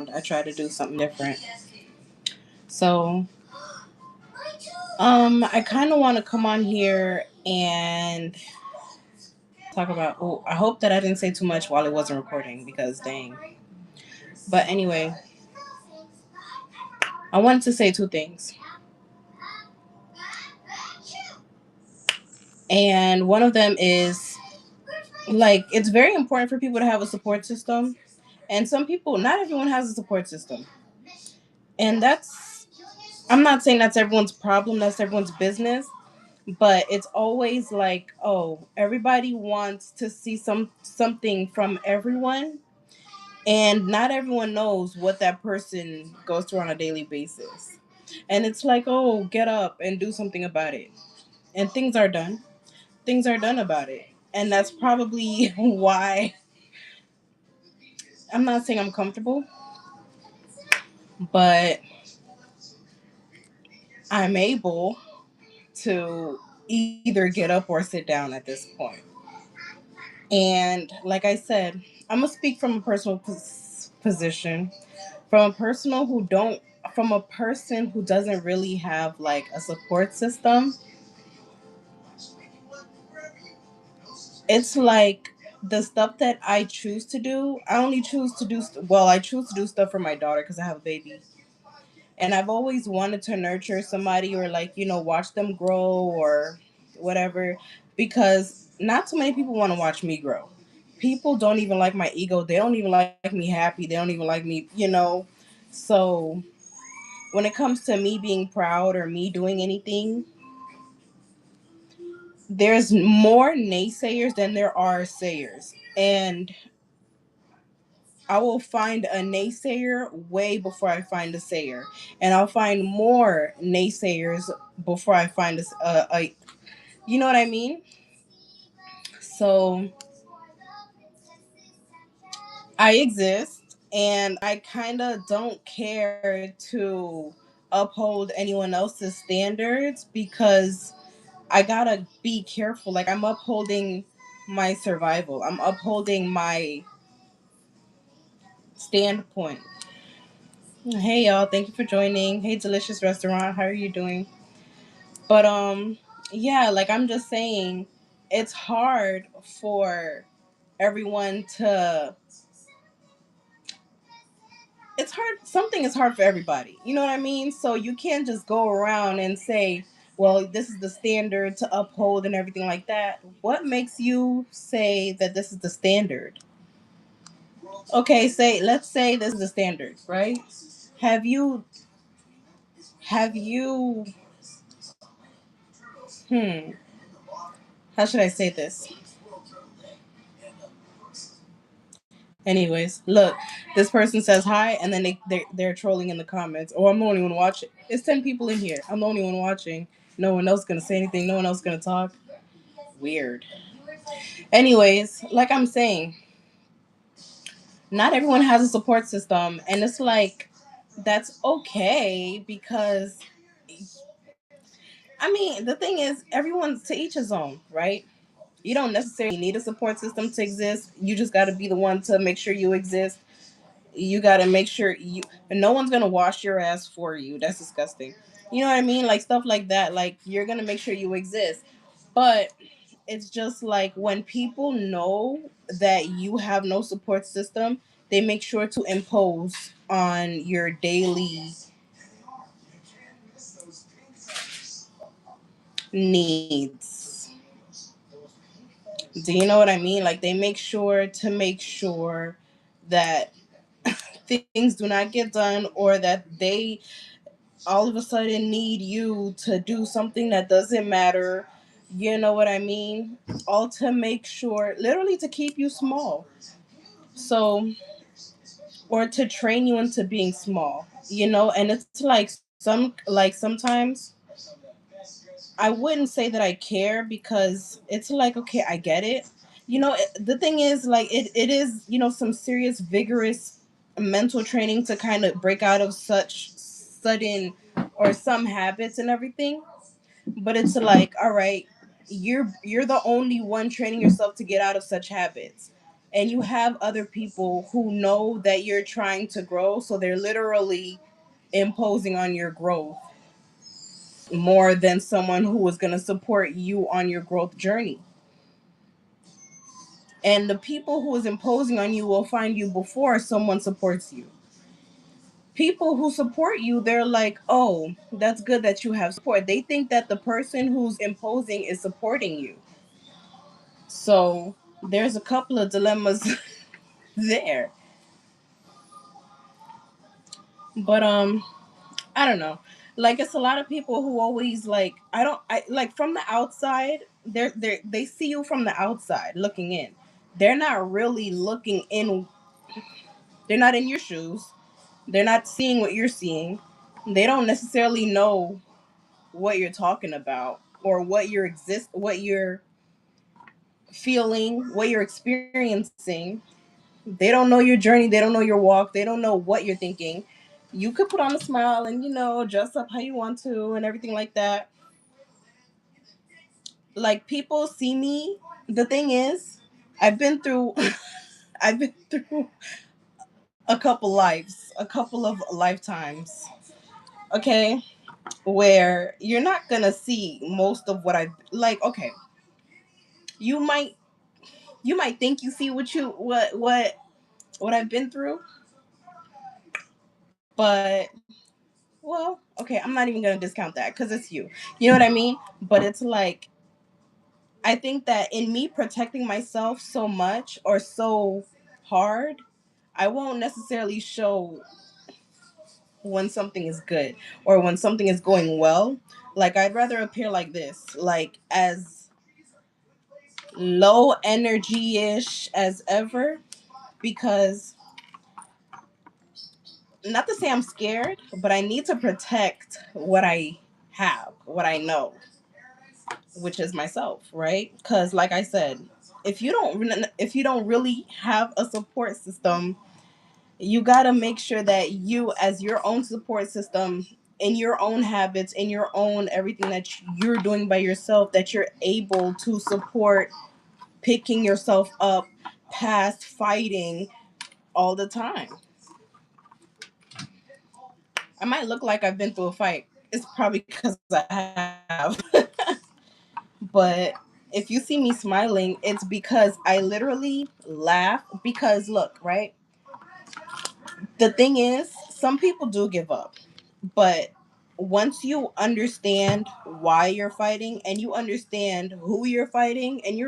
around. I try to do something different. So, I kind of want to come on here and talk about. Oh, I hope that I didn't say too much while it wasn't recording because dang. But anyway, I wanted to say two things. And one of them is like it's very important for people to have a support system. And some people, not everyone has a support system. And that's, I'm not saying that's everyone's problem, that's everyone's business, but it's always like, oh, everybody wants to see something from everyone, and not everyone knows what that person goes through on a daily basis. And it's like, oh, get up and do something about it. And things are done. Things are done about it. And that's probably why I'm not saying I'm comfortable, but I'm able to either get up or sit down at this point. And like I said, I'm gonna speak from a personal position, from a personal who don't, from a person who doesn't really have like a support system. It's like the stuff that I choose to do. I only choose to do well. I choose to do stuff for my daughter because I have a baby, and I've always wanted to nurture somebody or like watch them grow or whatever, because not too many people want to watch me grow. People don't even like my ego. They don't even like me happy. They don't even like me. So when it comes to me being proud or me doing anything, there's more naysayers than there are sayers. And I will find a naysayer way before I find a sayer. And I'll find more naysayers before I find a you know what I mean? So I exist and I kind of don't care to uphold anyone else's standards because I gotta be careful. Like, I'm upholding my survival, I'm upholding my standpoint. Hey, y'all. Thank you for joining. Hey, Delicious Restaurant. How are you doing? But, yeah, like I'm just saying, it's hard for everyone to it's hard. Something is hard for everybody. You know what I mean? So you can't just go around and say, well, this is the standard to uphold and everything like that. What makes you say that this is the standard? Okay, let's say this is the standard, right? Have you, have you, hmm, how should I say this? Anyways, look, this person says hi, and then they're trolling in the comments. Oh, I'm the only one watching. It's 10 people in here. I'm the only one watching. No one else gonna say anything. No one else gonna talk. Weird. Anyways, like I'm saying, not everyone has a support system, and it's like that's okay because I mean the thing is everyone's to each his own, right? You don't necessarily need a support system to exist. You just got to be the one to make sure you exist. You got to make sure you, and no one's gonna wash your ass for you. That's disgusting. You know what I mean? Like stuff like that. Like you're gonna make sure you exist, but it's just like when people know that you have no support system, they make sure to impose on your daily needs. Do you know what I mean? Like they make sure that things do not get done, or that they all of a sudden need you to do something that doesn't matter. You know what I mean? All to make sure, literally to keep you small. So, or to train you into being small, and it's like sometimes I wouldn't say that I care because it's like, okay, I get it. The thing is, like, it is, some serious, vigorous mental training to kind of break out of such sudden or some habits and everything. But it's like, all right, you're the only one training yourself to get out of such habits. and you have other people who know that you're trying to grow, so they're literally imposing on your growth more than someone who is going to support you on your growth journey. And the people who is imposing on you will find you before someone supports you. People who support you, they're like, oh, that's good that you have support. They think that the person who's imposing is supporting you. So there's a couple of dilemmas there. But I don't know. Like, it's a lot of people who always like, I like, from the outside, they see you from the outside looking in. They're not really looking in. They're not in your shoes. They're not seeing what you're seeing. They don't necessarily know what you're talking about, or what you're feeling, what you're experiencing. They don't know your journey, they don't know your walk, they don't know what you're thinking. You could put on a smile and, dress up how you want to and everything like that. Like, people see me. The thing is, I've been through I've been through a couple of lifetimes. Okay? Where you're not gonna see most of what I like. Okay, you might you might think you see what I've been through, but, well, okay, I'm not even gonna discount that because it's you. You know what I mean? But it's like, I think that in me protecting myself so much or so hard, I won't necessarily show when something is good or when something is going well. Like, I'd rather appear like this, like as low energy ish as ever, because, not to say I'm scared, but I need to protect what I have, what I know, which is myself, right? Because, like I said, if you don't really have a support system, you got to make sure that you, as your own support system, in your own habits, in your own everything that you're doing by yourself, that you're able to support picking yourself up past fighting all the time. I might look like I've been through a fight. It's probably because I have. But if you see me smiling, it's because I literally laugh. Because, look, right? The thing is, some people do give up. But once you understand why you're fighting, and you understand who you're fighting, and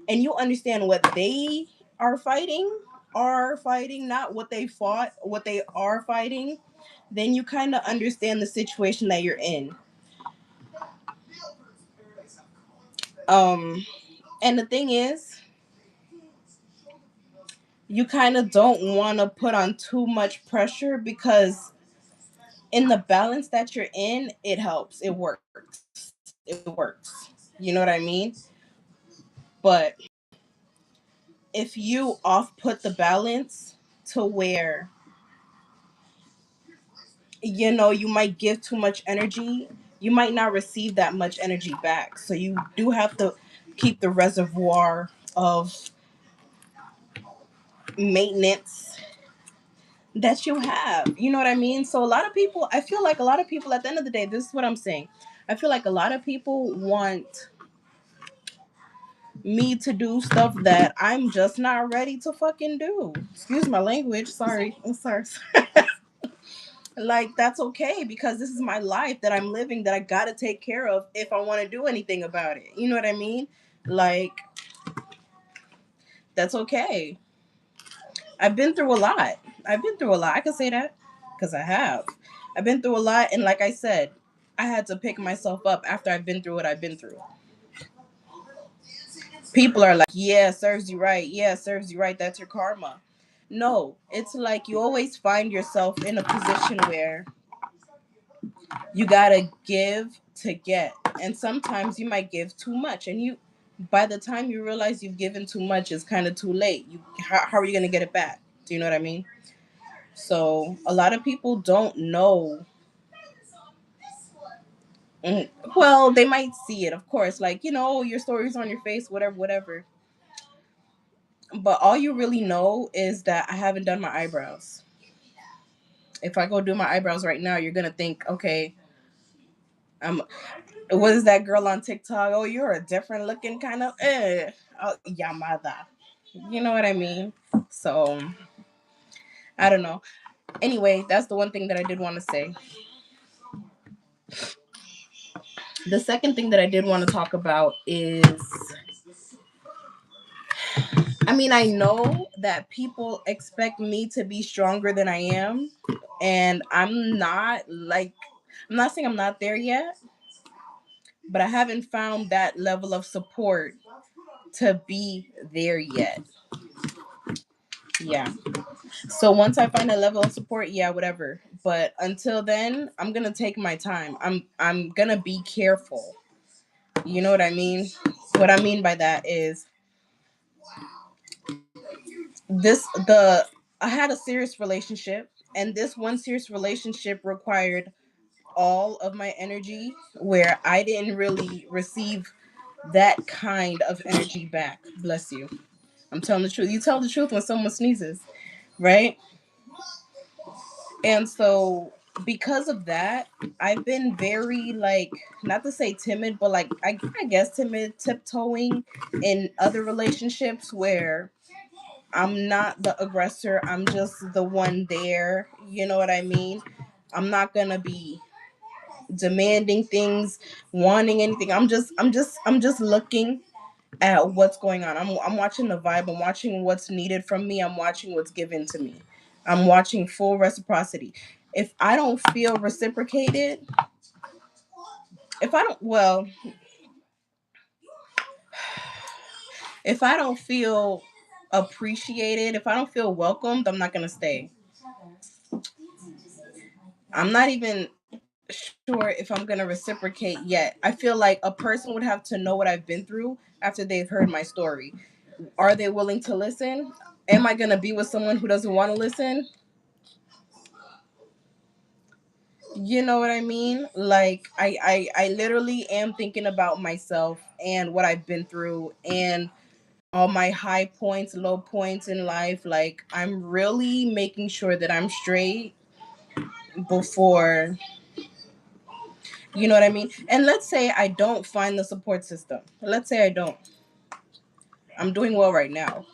and you understand what they are fighting, not what they fought, what they are fighting, then you kind of understand the situation that you're in. Um and the thing is, you kind of don't want to put on too much pressure, because in the balance that you're in, it helps. It works. You know what I mean? But if you off put the balance to where, you might give too much energy, you might not receive that much energy back. So you do have to keep the reservoir of maintenance that you have. You know what I mean? So a lot of people, I feel like a lot of people, at the end of the day, this is what I'm saying. I feel like a lot of people want me to do stuff that I'm just not ready to fucking do. Excuse my language. Sorry. I'm sorry. Like, that's okay, because this is my life that I'm living, that I gotta take care of if I want to do anything about it. You know what I mean? Like, that's okay. I've been through a lot. I've been through a lot. I can say that because I have. I've been through a lot, and like I said, I had to pick myself up after I've been through what I've been through. People are like, yeah, serves you right. Yeah, serves you right. That's your karma. No, it's like you always find yourself in a position where you gotta give to get, and sometimes you might give too much, and by the time you realize you've given too much, it's kind of too late. How are you gonna get it back? Do you know what I mean? So a lot of people don't know. mm, well, they might see it, of course, like, your stories on your face, whatever, whatever. But all you really know is that I haven't done my eyebrows. If I go do my eyebrows right now, you're gonna think, okay, I'm. What is that girl on TikTok? Oh, you're a different looking kind of. Oh, Yamada. You know what I mean? So I don't know. Anyway, that's the one thing that I did want to say. The second thing that I did want to talk about is, I mean, I know that people expect me to be stronger than I am, and I'm not like, I'm not saying I'm not there yet, but I haven't found that level of support to be there yet. Yeah. So once I find a level of support, yeah, whatever. But until then, I'm gonna take my time. I'm gonna be careful. You know what I mean? What I mean by that is this the I had a serious relationship, and this one serious relationship required all of my energy, where I didn't really receive that kind of energy back. Bless you. I'm telling the truth. You tell the truth when someone sneezes, right? And so because of that, I've been very, like, not to say timid, but like I guess timid, tiptoeing in other relationships where I'm not the aggressor. I'm just the one there. You know what I mean? I'm not gonna be demanding things, wanting anything. I'm just looking at what's going on. I'm watching the vibe. I'm watching what's needed from me. I'm watching what's given to me. I'm watching full reciprocity. If I don't feel reciprocated, if I don't well, if I don't feel appreciated, if I don't feel welcomed, I'm not gonna stay. I'm not even sure if I'm gonna reciprocate yet. I feel like a person would have to know what I've been through after they've heard my story. Are they willing to listen? Am I gonna be with someone who doesn't want to listen? You know what I mean? Like I literally am thinking about myself and what I've been through and all my high points, low points in life. Like I'm really making sure that I'm straight before, you know what I mean? And let's say I don't find the support system. Let's say I don't. I'm doing well right now.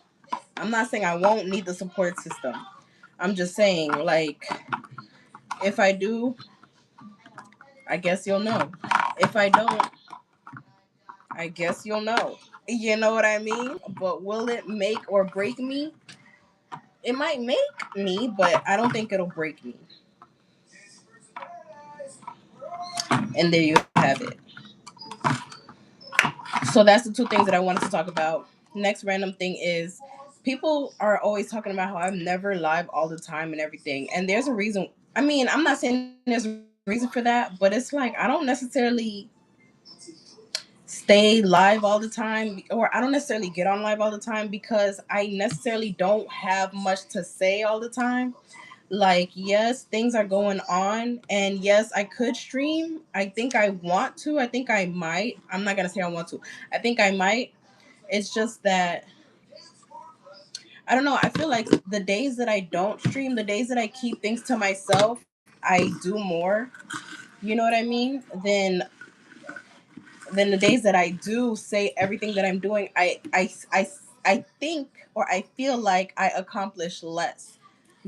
I'm not saying I won't need the support system. I'm just saying, like, if I do, I guess you'll know. If I don't, I guess you'll know. You know what I mean? But will it make or break me? It might make me, but I don't think it'll break me. And there you have it. So that's the two things that I wanted to talk about. Next random thing is, people are always talking about how I'm never live all the time and everything. And there's a reason. I mean, I'm not saying there's a reason for that, but it's like I don't necessarily stay live all the time, or I don't necessarily get on live all the time because I necessarily don't have much to say all the time. Like, yes, things are going on, and yes, I could stream. I think I want to. I think I might. I'm not gonna say I want to. I think I might. It's just that I don't know. I feel like the days that I don't stream, the days that I keep things to myself, I do more. You know what I mean? Than the days that I do say everything that I'm doing. I think, or I feel like I accomplish less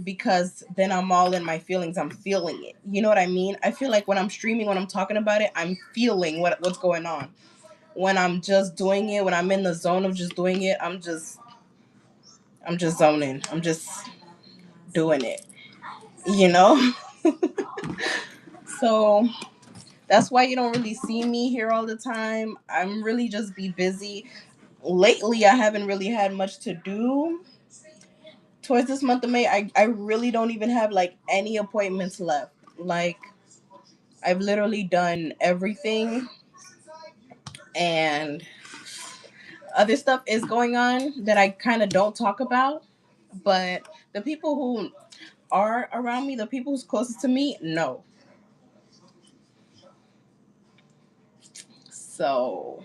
because then I'm all in my feelings. I'm feeling it. You know what I mean? I feel like when I'm streaming, when I'm talking about it, I'm feeling what's going on. When I'm just doing it, when I'm in the zone of just doing it, I'm just zoning. I'm just doing it. You know? So that's why you don't really see me here all the time. I'm really just be busy. Lately, I haven't really had much to do towards this month of May. I really don't even have like any appointments left. Like, I've literally done everything, and other stuff is going on that I kind of don't talk about. But the people who are around me, the people who's closest to me, know. So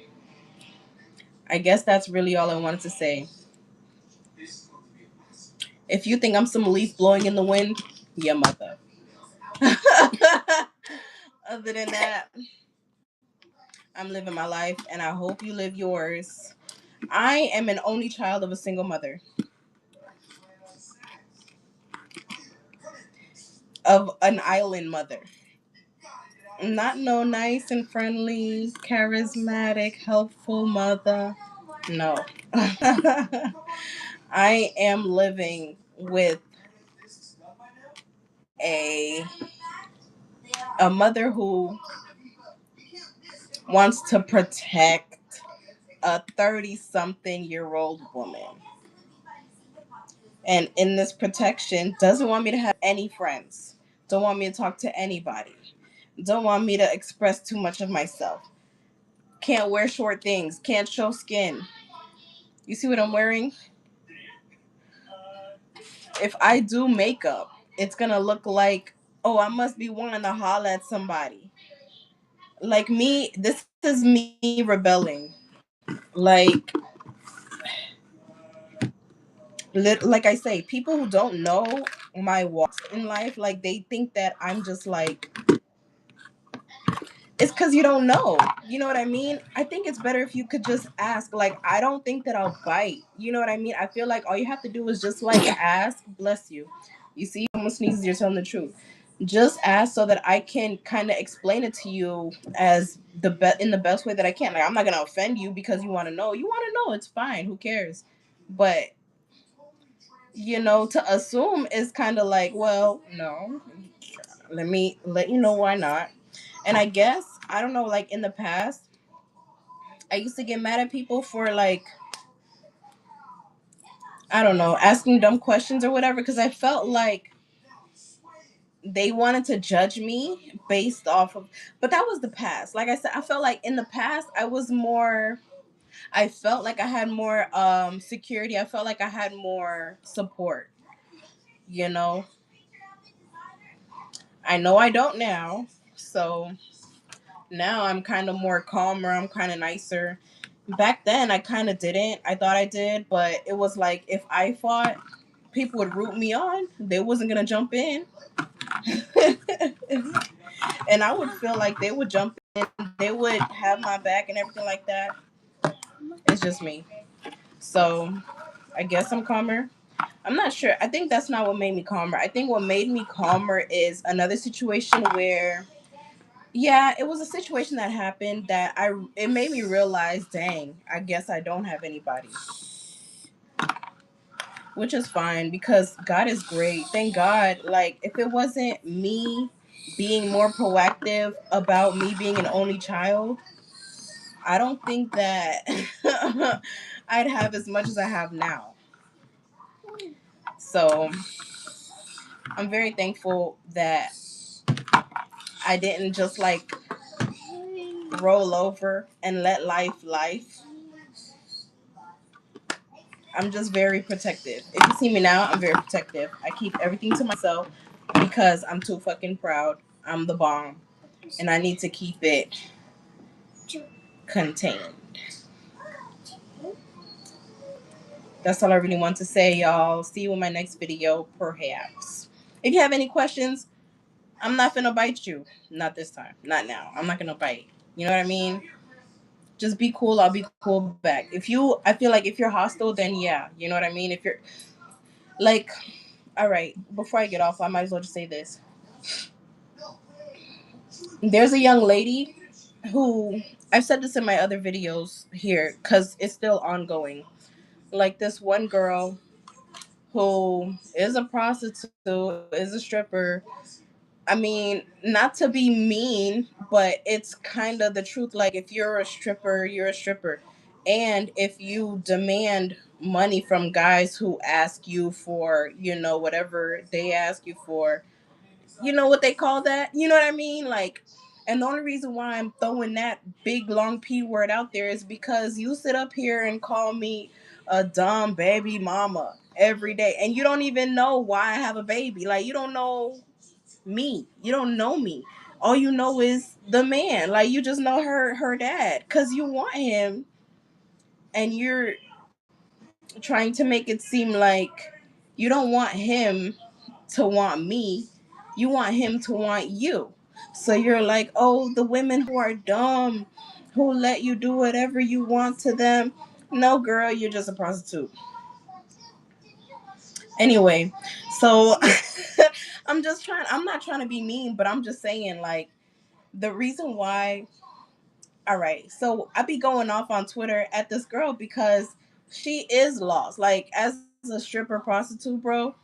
I guess that's really all I wanted to say. If you think I'm some leaf blowing in the wind, your mother. Other than that, I'm living my life and I hope you live yours. I am an only child of a single mother, of an island mother. Not no nice and friendly, charismatic, helpful mother. No. I am living with a a mother who wants to protect a 30 something year old woman. And in this protection, doesn't want me to have any friends. Don't want me to talk to anybody. Don't want me to express too much of myself. Can't wear short things. Can't show skin. You see what I'm wearing? If I do makeup, it's gonna look like, oh, I must be wanting to holler at somebody. Like me, this is me rebelling. Like, like I say, people who don't know my walks in life, like they think that I'm just like, it's because you don't know. You know what I mean? I think it's better if you could just ask. Like, I don't think that I'll bite. You know what I mean? I feel like all you have to do is just like ask. Bless you. You see, someone sneezes, you're telling the truth. Just ask so that I can kind of explain it to you as in the best way that I can. Like, I'm not gonna offend you because you want to know. You want to know, it's fine. Who cares? But to assume is kind of like, well, no. Let me let you know why not. And I guess, I don't know, like in the past, I used to get mad at people for like, I don't know, asking dumb questions or whatever, because I felt like they wanted to judge me based off of, but that was the past. Like I said, I felt like in the past I felt like I had more security. I felt like I had more support, you know. I know I don't now. So now I'm kind of more calmer, I'm kind of nicer. Back then I kind of didn't. I thought I did, but it was like if I fought, people would root me on. They wasn't gonna jump in. And I would feel like they would jump in, they would have my back and everything like that. It's just me. So I guess I'm calmer. I'm not sure. I think that's not what made me calmer. I think what made me calmer is another situation where, yeah, it was a situation that happened that it made me realize, dang, I guess I don't have anybody. Which is fine because God is great. Thank God. Like, if it wasn't me being more proactive about me being an only child, I don't think that I'd have as much as I have now. So I'm very thankful that I didn't just like roll over and let life. I'm just very protective. If you see me now, I'm very protective. I keep everything to myself because I'm too fucking proud. I'm the bomb. And I need to keep it contained. That's all I really want to say, y'all. See you in my next video, perhaps. If you have any questions, I'm not finna bite you. Not this time. Not now. I'm not gonna bite. You know what I mean? Just be cool. I'll be cool back. I feel like if you're hostile, then yeah. You know what I mean? If you're like, all right, before I get off, I might as well just say this. There's a young lady who, I've said this in my other videos here because it's still ongoing. Like this one girl who is a prostitute, is a stripper. I mean, not to be mean, but it's kind of the truth. Like, if you're a stripper, you're a stripper. And if you demand money from guys who ask you for, whatever they ask you for, you know what they call that? You know what I mean? Like, and the only reason why I'm throwing that big long P word out there is because you sit up here and call me a dumb baby mama every day, and you don't even know why I have a baby. Like, you don't know me. You don't know me. All you know is the man. Like, you just know her dad because you want him, and you're trying to make it seem like You don't want him to want me. You want him to want you. So you're like, oh, the women who are dumb, who let you do whatever you want to them. No, girl, you're just a prostitute. Anyway, so I'm not trying to be mean, but I'm just saying, like, the reason why, all right, so I be going off on Twitter at this girl because she is lost. Like, as a stripper prostitute, bro,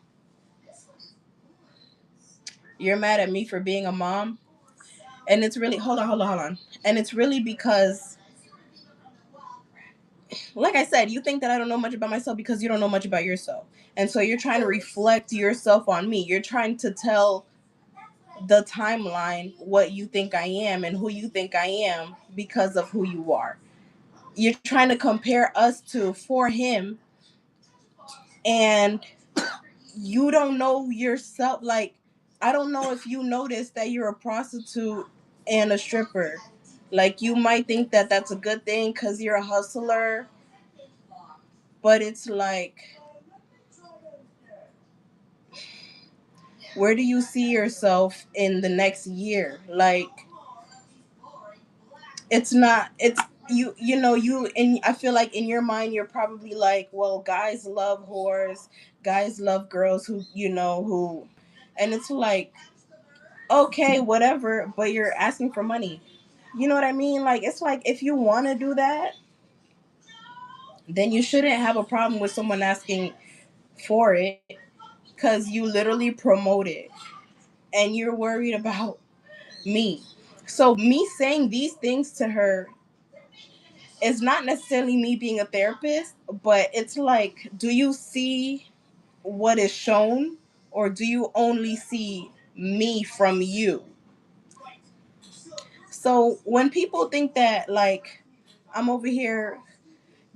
you're mad at me for being a mom. And it's really, hold on. And it's really because, like I said, you think that I don't know much about myself because you don't know much about yourself. And so you're trying to reflect yourself on me. You're trying to tell the timeline what you think I am and who you think I am because of who you are. You're trying to compare us to for him, and you don't know yourself. Like, I don't know if you notice that you're a prostitute and a stripper. Like, you might think that that's a good thing because you're a hustler, but it's like, where do you see yourself in the next year? Like, it's not, it's, you know, you, and I feel like in your mind you're probably like, well, guys love whores, guys love girls who, you know, who, and it's like, okay, whatever, but you're asking for money. You know what I mean? Like, it's like, if you want to do that, then you shouldn't have a problem with someone asking for it, because you literally promote it and you're worried about me. So me saying these things to her is not necessarily me being a therapist, but it's like, do you see what is shown, or do you only see me from you? So when people think that, like, I'm over here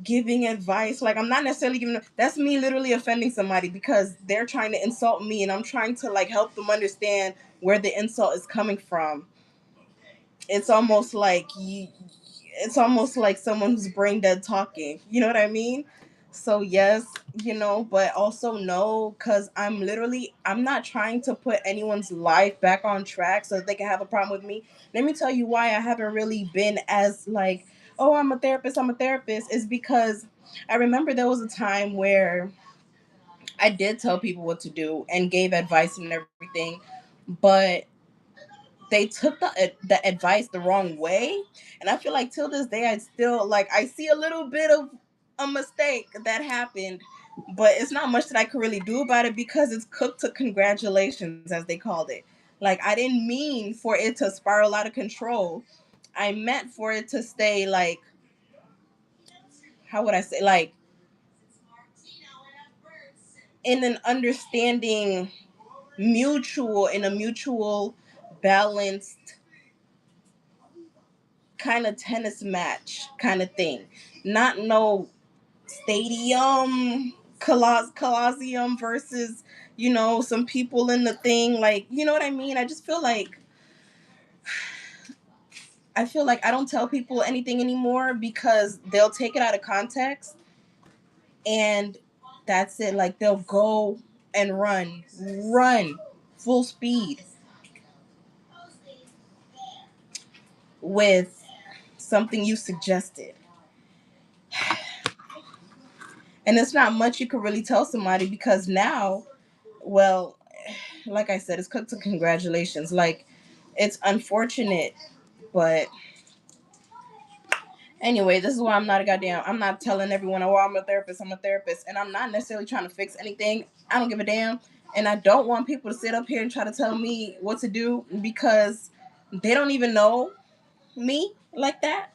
giving advice, like, I'm not necessarily giving, that's me literally offending somebody because they're trying to insult me and I'm trying to, like, help them understand where the insult is coming from. It's almost like it's almost like someone who's brain dead talking. You know what I mean? So yes, you know, but also no, because I'm not trying to put anyone's life back on track so that they can have a problem with me. Let me tell you why I haven't really been as like, oh, I'm a therapist, is because I remember there was a time where I did tell people what to do and gave advice and everything, but they took the advice the wrong way, and I feel like till this day I still, like, I see a little bit of a mistake that happened, but it's not much that I could really do about it because it's cooked to congratulations, as they called it. Like, I didn't mean for it to spiral out of control. I meant for it to stay, like, how would I say, like, in an understanding, mutual, in a mutual balanced kind of tennis match kind of thing. Not no stadium, Colosseum versus, you know, some people in the thing. Like, you know what I mean? I just feel like, I don't tell people anything anymore because they'll take it out of context and that's it. Like, they'll go and run full speed with something you suggested. And it's not much you could really tell somebody because now, well, like I said, it's cooked to congratulations. Like, it's unfortunate, but anyway, this is why I'm not a goddamn. I'm not telling everyone, oh, I'm a therapist. I'm a therapist, and I'm not necessarily trying to fix anything. I don't give a damn, and I don't want people to sit up here and try to tell me what to do because they don't even know me like that.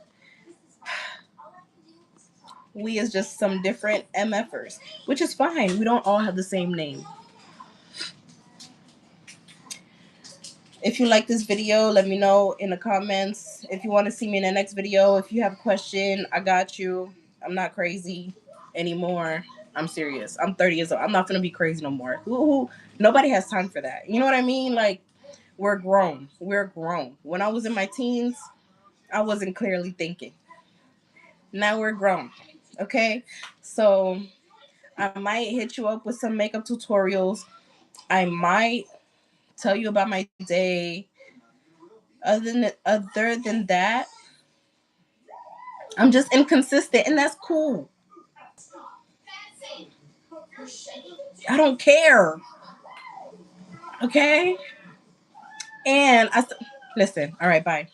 We is just some different MFers, which is fine. We don't all have the same name. If you like this video, let me know in the comments. If you want to see me in the next video, if you have a question, I got you. I'm not crazy anymore. I'm serious. I'm 30 years old. I'm not gonna be crazy no more. Nobody has time for that. You know what I mean? Like, we're grown. We're grown. When I was in my teens, I wasn't clearly thinking. Now we're grown. Okay? So I might hit you up with some makeup tutorials. I might tell you about my day. Other than that, I'm just inconsistent, and that's cool. I don't care. Okay? And listen. All right, bye.